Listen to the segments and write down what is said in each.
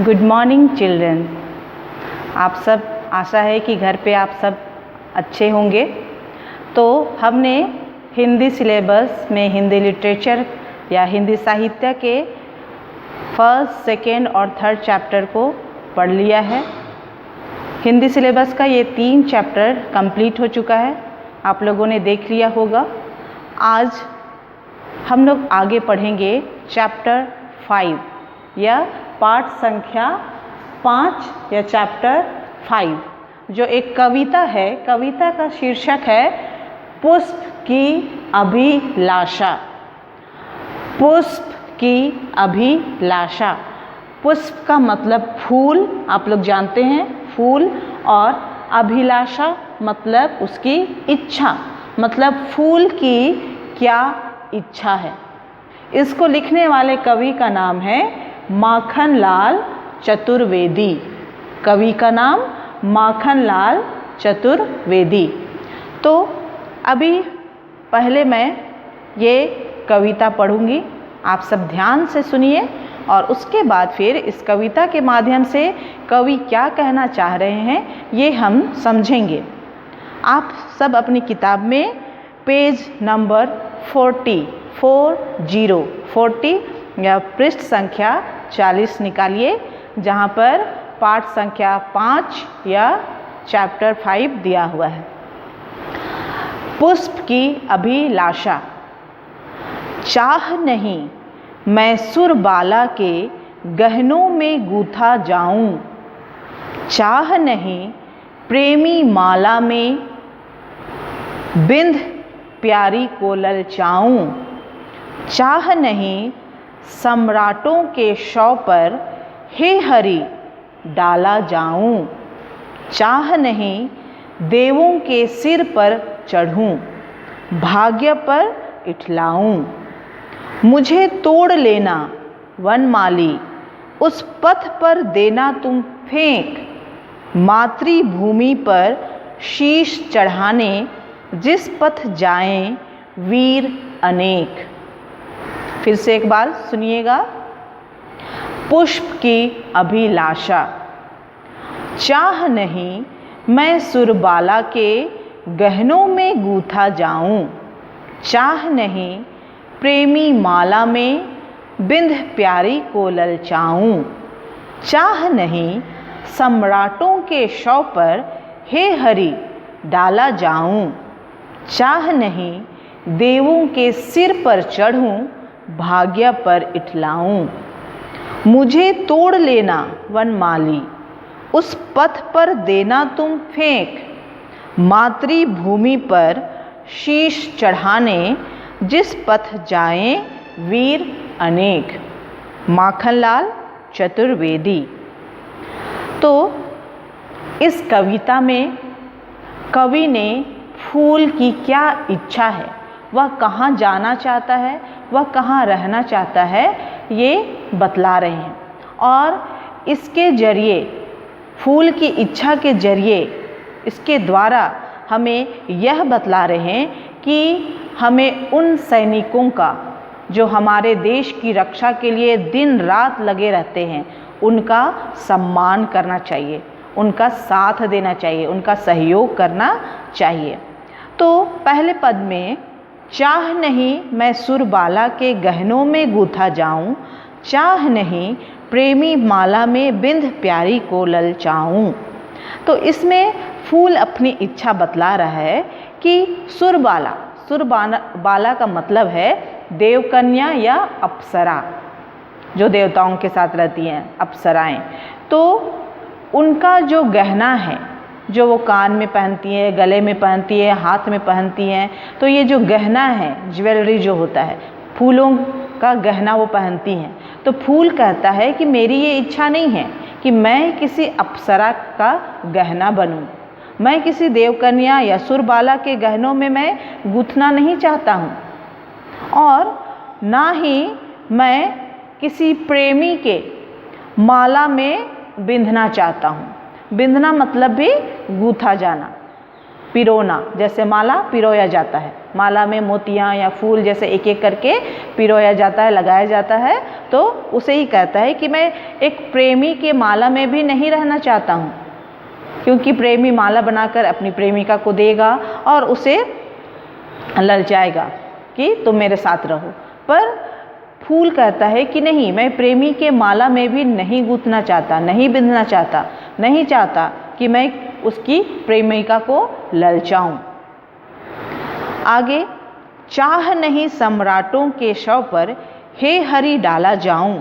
Good morning children. आप सब, आशा है कि घर पे आप सब अच्छे होंगे। तो हमने हिंदी सिलेबस में हिंदी लिटरेचर या हिंदी साहित्य के फर्स्ट, सेकेंड और थर्ड चैप्टर को पढ़ लिया है। हिंदी सिलेबस का ये 3 चैप्टर कंप्लीट हो चुका है, आप लोगों ने देख लिया होगा। आज हम लोग आगे पढ़ेंगे चैप्टर 5 या पाठ संख्या 5 या चैप्टर 5, जो एक कविता है। कविता का शीर्षक है पुष्प की अभिलाषा। पुष्प की अभिलाषा। पुष्प का मतलब फूल, आप लोग जानते हैं फूल, और अभिलाषा मतलब उसकी इच्छा, मतलब फूल की क्या इच्छा है। इसको लिखने वाले कवि का नाम है माखनलाल चतुर्वेदी। कवि का नाम माखनलाल चतुर्वेदी। तो अभी पहले मैं ये कविता पढ़ूंगी, आप सब ध्यान से सुनिए और उसके बाद फिर इस कविता के माध्यम से कवि क्या कहना चाह रहे हैं ये हम समझेंगे। आप सब अपनी किताब में पेज नंबर 40 या पृष्ठ संख्या 40 निकालिए, जहाँ पर पाठ संख्या 5 या चैप्टर 5 दिया हुआ है। पुष्प की अभिलाषा। चाह नहीं मैं सुरबाला के गहनों में गूथा जाऊं, चाह नहीं प्रेमी माला में बिंद प्यारी को ललचाऊं, चाह नहीं सम्राटों के शव पर हे हरि डाला जाऊं, चाह नहीं देवों के सिर पर चढ़ूं, भाग्य पर इठलाऊं। मुझे तोड़ लेना वनमाली, उस पथ पर देना तुम फेंक, मातृभूमि पर शीश चढ़ाने जिस पथ जाएं वीर अनेक। फिर से एक बार सुनिएगा। पुष्प की अभिलाषा। चाह नहीं मैं सुरबाला के गहनों में गूथा जाऊं, चाह नहीं प्रेमी माला में बिंद प्यारी को ललचाऊं, चाह नहीं सम्राटों के शव पर हे हरि डाला जाऊं, चाह नहीं देवों के सिर पर चढ़ूं, भाग्य पर इठलाऊं। मुझे तोड़ लेना वनमाली, उस पथ पर देना तुम फेंक, मातृभूमि पर शीश चढ़ाने जिस पथ जाएं वीर अनेक। माखनलाल चतुर्वेदी। तो इस कविता में कवि ने फूल की क्या इच्छा है, वह कहाँ जाना चाहता है, वह कहाँ रहना चाहता है, ये बतला रहे हैं। और इसके जरिए, फूल की इच्छा के जरिए, इसके द्वारा हमें यह बतला रहे हैं कि हमें उन सैनिकों का जो हमारे देश की रक्षा के लिए दिन रात लगे रहते हैं, उनका सम्मान करना चाहिए, उनका साथ देना चाहिए, उनका सहयोग करना चाहिए। तो पहले पद में चाह नहीं मैं सुरबाला के गहनों में गूथा जाऊं, चाह नहीं प्रेमी माला में बिंद प्यारी को ललचाऊं। तो इसमें फूल अपनी इच्छा बतला रहा है कि सुरबाला, सुरबाला का मतलब है देवकन्या या अप्सरा, जो देवताओं के साथ रहती हैं, अप्सराएं। तो उनका जो गहना है, जो वो कान में पहनती है, गले में पहनती है, हाथ में पहनती हैं, तो ये जो गहना है, ज्वेलरी जो होता है, फूलों का गहना वो पहनती हैं। तो फूल कहता है कि मेरी ये इच्छा नहीं है कि मैं किसी अप्सरा का गहना बनूं, मैं किसी देवकन्या या सुरबाला के गहनों में मैं गूंथना नहीं चाहता हूँ, और ना ही मैं किसी प्रेमी के माला में बिंधना चाहता हूँ। बिंधना मतलब भी गूथा जाना। पिरोना, जैसे माला पिरोया जाता है, माला में मोतियाँ या फूल जैसे एक एक करके पिरोया जाता है, लगाया जाता है, तो उसे ही कहता है कि मैं एक प्रेमी के माला में भी नहीं रहना चाहता हूँ, क्योंकि प्रेमी माला बनाकर अपनी प्रेमिका को देगा और उसे ललचाएगा कि तुम मेरे साथ रहो। पर फूल कहता है कि नहीं, मैं प्रेमी के माला में भी नहीं गूंथना चाहता, नहीं बिंधना चाहता, नहीं चाहता कि मैं उसकी प्रेमिका को ललचाऊं। आगे, चाह नहीं सम्राटों के शव पर हे हरि डाला जाऊं,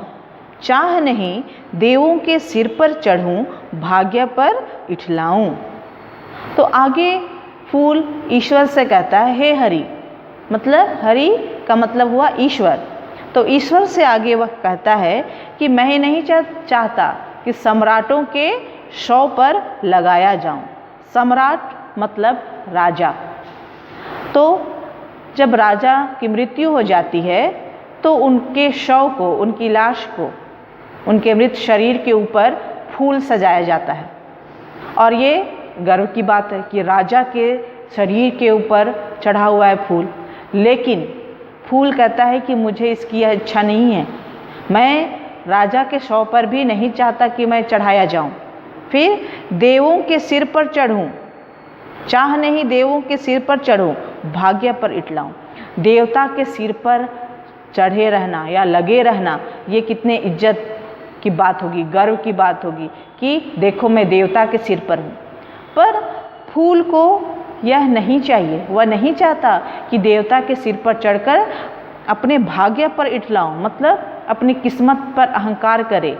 चाह नहीं देवों के सिर पर चढ़ूं, भाग्य पर इठलाऊं। तो आगे फूल ईश्वर से कहता है हे हरि, मतलब हरि का मतलब हुआ ईश्वर। तो ईश्वर से आगे वह कहता है कि मैं नहीं चाहता कि सम्राटों के शव पर लगाया जाऊं। सम्राट मतलब राजा। तो जब राजा की मृत्यु हो जाती है तो उनके शव को, उनकी लाश को, उनके मृत शरीर के ऊपर फूल सजाया जाता है। और ये गर्व की बात है कि राजा के शरीर के ऊपर चढ़ा हुआ है फूल। लेकिन फूल कहता है कि मुझे इसकी इच्छा नहीं है, मैं राजा के शव पर भी नहीं चाहता कि मैं चढ़ाया जाऊं। फिर देवों के सिर पर चढ़ूं, चाह नहीं देवों के सिर पर चढ़ूं, भाग्य पर इठलाऊं। देवता के सिर पर चढ़े रहना या लगे रहना, ये कितने इज्जत की बात होगी, गर्व की बात होगी कि देखो मैं देवता के सिर पर हूँ। पर फूल को यह नहीं चाहिए, वह नहीं चाहता कि देवता के सिर पर चढ़कर अपने भाग्य पर इठलाऊं, मतलब अपनी किस्मत पर अहंकार करे,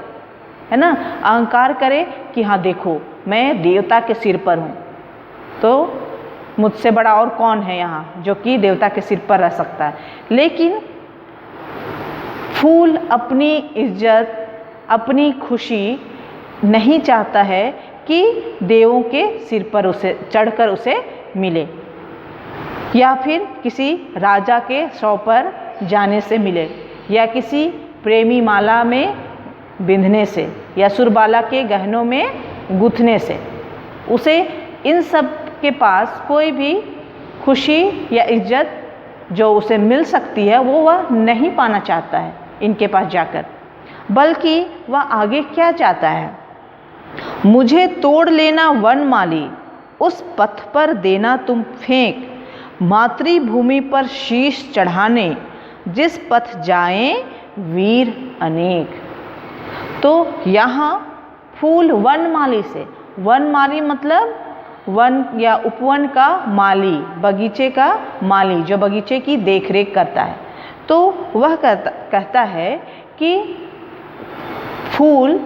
है ना, अहंकार करे कि हाँ देखो मैं देवता के सिर पर हूँ, तो मुझसे बड़ा और कौन है यहाँ जो कि देवता के सिर पर रह सकता है। लेकिन फूल अपनी इज्जत, अपनी खुशी नहीं चाहता है कि देवों के सिर पर उसे चढ़कर उसे मिले या फिर किसी राजा के शव पर जाने से मिले या किसी प्रेमी माला में बिंधने से या सुरबाला के गहनों में गूंथने से। उसे इन सब के पास कोई भी खुशी या इज्जत जो उसे मिल सकती है वो वह नहीं पाना चाहता है इनके पास जाकर, बल्कि वह आगे क्या चाहता है, मुझे तोड़ लेना वनमाली, उस पथ पर देना तुम फेंक, मातृभूमि पर शीश चढ़ाने, जिस पथ जाएं वीर अनेक। तो यहाँ फूल वनमाली से, वनमाली मतलब वन या उपवन का माली, बगीचे का माली जो बगीचे की देखरेख करता है, तो वह कहता है कि फूल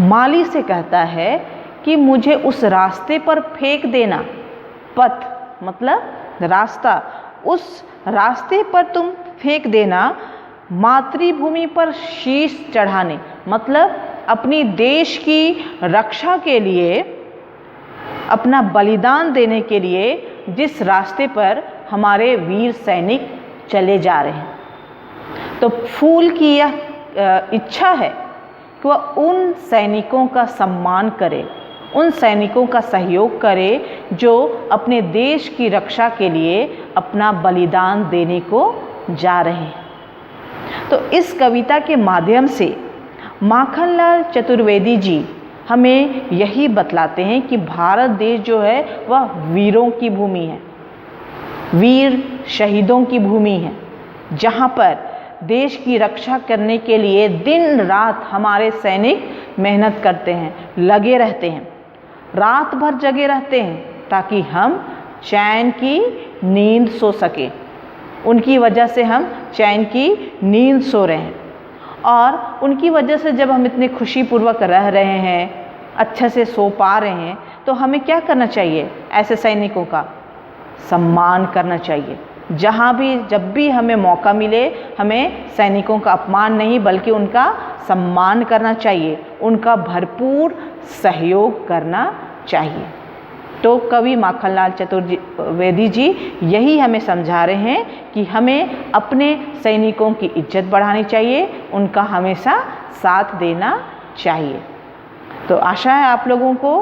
माली से कहता है कि मुझे उस रास्ते पर फेंक देना, पथ मतलब रास्ता, उस रास्ते पर तुम फेंक देना, मातृभूमि पर शीश चढ़ाने, मतलब अपनी देश की रक्षा के लिए, अपना बलिदान देने के लिए जिस रास्ते पर हमारे वीर सैनिक चले जा रहे हैं। तो फूल की यह इच्छा है कि वह उन सैनिकों का सम्मान करे, उन सैनिकों का सहयोग करे जो अपने देश की रक्षा के लिए अपना बलिदान देने को जा रहे हैं। तो इस कविता के माध्यम से माखनलाल चतुर्वेदी जी हमें यही बतलाते हैं कि भारत देश जो है वह वीरों की भूमि है, वीर शहीदों की भूमि है, जहाँ पर देश की रक्षा करने के लिए दिन रात हमारे सैनिक मेहनत करते हैं, लगे रहते हैं, रात भर जगे रहते हैं ताकि हम चैन की नींद सो सके। उनकी वजह से हम चैन की नींद सो रहे हैं और उनकी वजह से जब हम इतने खुशीपूर्वक रह रहे हैं, अच्छे से सो पा रहे हैं, तो हमें क्या करना चाहिए, ऐसे सैनिकों का सम्मान करना चाहिए। जहाँ भी जब भी हमें मौका मिले हमें सैनिकों का अपमान नहीं बल्कि उनका सम्मान करना चाहिए, उनका भरपूर सहयोग करना चाहिए। तो कवि माखनलाल चतुर्वेदी जी यही हमें समझा रहे हैं कि हमें अपने सैनिकों की इज्जत बढ़ानी चाहिए, उनका हमेशा साथ देना चाहिए। तो आशा है आप लोगों को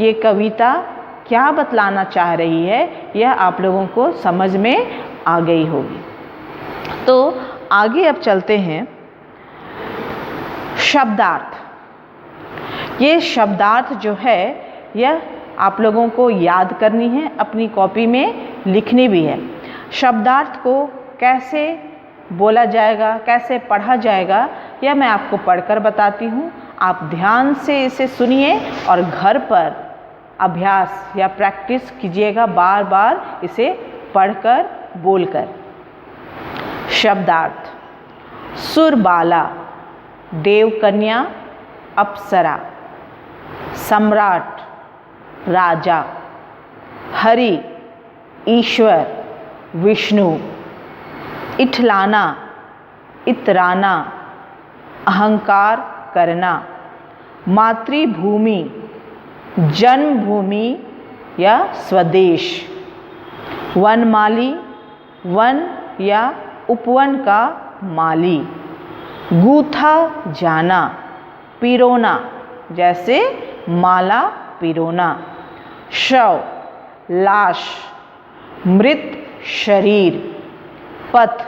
ये कविता क्या बतलाना चाह रही है यह आप लोगों को समझ में आ गई होगी। तो आगे अब चलते हैं शब्दार्थ। ये शब्दार्थ जो है यह आप लोगों को याद करनी है, अपनी कॉपी में लिखनी भी है। शब्दार्थ को कैसे बोला जाएगा, कैसे पढ़ा जाएगा, यह मैं आपको पढ़कर बताती हूँ। आप ध्यान से इसे सुनिए और घर पर अभ्यास या प्रैक्टिस कीजिएगा, बार बार इसे पढ़कर बोलकर। शब्दार्थ: सुरबाला, देवकन्या, अप्सरा, सम्राट, राजा, हरि, ईश्वर, विष्णु, इठलाना, इतराना, अहंकार करना, मातृभूमि, जन्मभूमि या स्वदेश, वनमाली, वन या उपवन का माली, गूथा जाना, पिरोना, जैसे माला पिरोना, शव, लाश, मृत शरीर, पथ,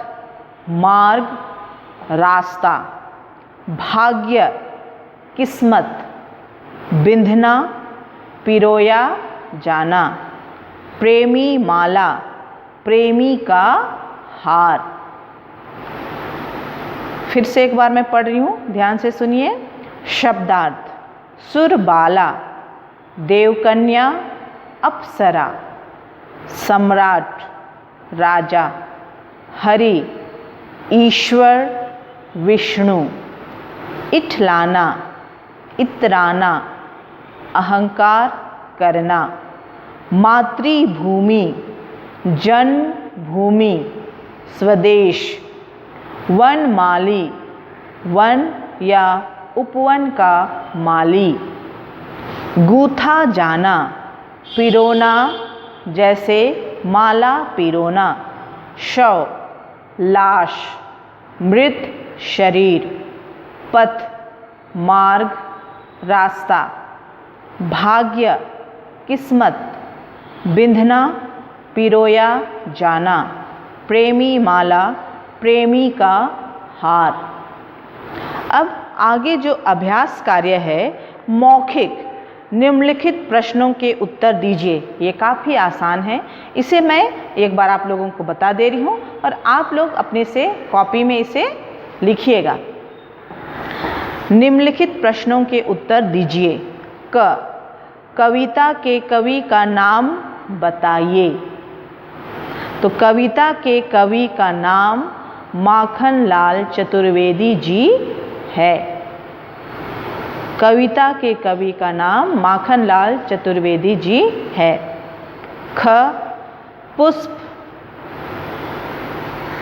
मार्ग, रास्ता, भाग्य, किस्मत, बिंधना, पिरोया जाना, प्रेमी माला, प्रेमी का हार। फिर से एक बार मैं पढ़ रही हूँ, ध्यान से सुनिए। शब्दार्थ: सुरबाला, देवकन्या, अप्सरा, सम्राट, राजा, हरि, ईश्वर, विष्णु, इठलाना, इतराना, अहंकार करना, मातृभूमि, जन्मभूमि, स्वदेश, वनमाली, वन या उपवन का माली, गूथा जाना, पिरोना, जैसे माला पिरोना, शव, लाश, मृत शरीर, पथ, मार्ग, रास्ता, भाग्य, किस्मत, बिंधना, पिरोया जाना, प्रेमी माला, प्रेमी का हार। अब आगे जो अभ्यास कार्य है, मौखिक निम्नलिखित प्रश्नों के उत्तर दीजिए। ये काफ़ी आसान है, इसे मैं एक बार आप लोगों को बता दे रही हूँ और आप लोग अपने से कॉपी में इसे लिखिएगा। निम्नलिखित प्रश्नों के उत्तर दीजिए। कविता के कवि का नाम बताइए। तो कविता के कवि का नाम माखनलाल चतुर्वेदी जी है। कविता के कवि का नाम माखनलाल चतुर्वेदी जी है। पुष्प